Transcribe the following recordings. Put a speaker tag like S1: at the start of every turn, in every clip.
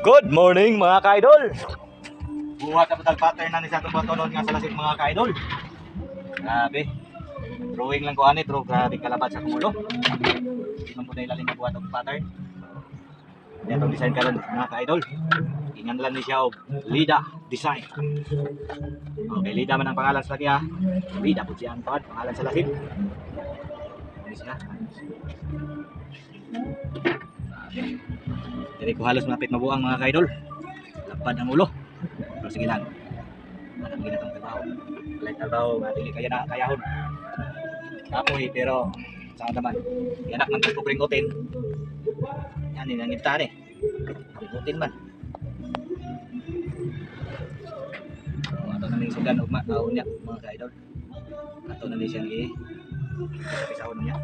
S1: Good morning mga ka-idol. Buhat na patag pattern na ni sa itong batonod nga sa lasik mga ka-idol. Grabe. Drawing lang ko ani pero grabe kalabat sa kumulo. Hindi man po na ilalim na buhat ang pattern. Yan ang design karon mga ka-idol. Ingan lang ni siya og Lida Design. Okay, Lida man ang pangalan sa kanya. Lida po siya ang pangalan sa lasik. Ini siya. Jadi ko halos malapit mabuang mga ka-idol. Lapad ang ulo. Pero sige lang. Alam nila itong trabaho. Lalit trabaho nga dili kaya na kayahon. Kapoy pero saan naman. Anak man ko pringutin. Yan din ang ngipta ni. Pringutin man. Ato na ning sugan ug maao niya mga ka-idol. Ato na ni siyang pisahon niya.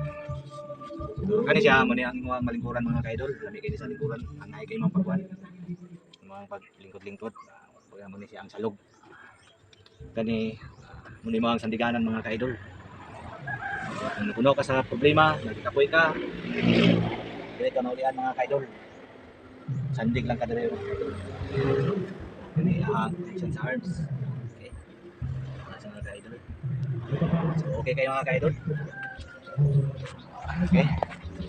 S1: Duro kani siya mo ni ang mga malingkuran mga ka-idol, lami kay sa lingkuran, anay kay mga pagwan. Mga paglingkod-lingkod, pag mo ni siya ang salog. Kani mo ni mga sandiganan mga ka-idol. Kung puno ka sa problema, nagkapoy ka. Dili ka maulian mga ka-idol. Sandig lang ka diri. Kani ang action sa arms. Okay. Sa mga ka-idol. So, okay kayo mga ka-idol. Okay.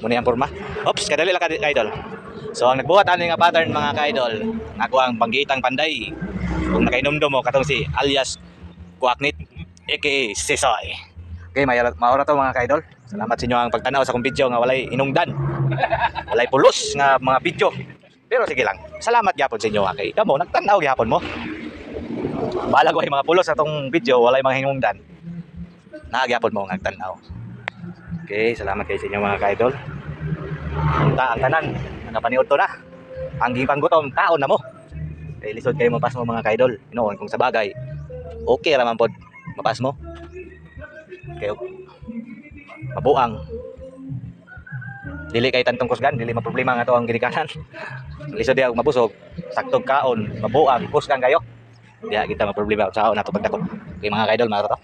S1: Muna ang forma. Oops, kadali lang ka-idol. So ang nagbuhat ani nga pattern mga ka-idol, nako ang panggitang panday. Kung nakainomdom mo katong si alias Kuaknit aka Sesoy. Okay, maura to mga ka-idol. Salamat sa inyo ang pagtanaw sa akong video nga walay inungdan. Walay pulos nga mga video. Pero sige lang. Salamat gyapon sa inyo kay kamo nagtanaw gyapon mo. Bahala ko ay mga pulos atong video walay mga hinungdan. Nagyapon mo nagtanaw. Okay, salamat kayo sa inyo mga ka-idol. Punta ang tanan, nakapaniod to na. Ang gipang gutom, taon na mo. Okay, lisod kayo mapas mo mga ka-idol. Inoon kung sa bagay, okay raman pod mapas mo. Okay, mabuang. Dili kay tantong kusgan, dili maproblema nga to ang ginikanan. Lisod diya mabusog, saktog kaon, mabuang, kusgan kayo. Diya kita maproblema sa na to pagdako. Okay mga ka-idol, maro to.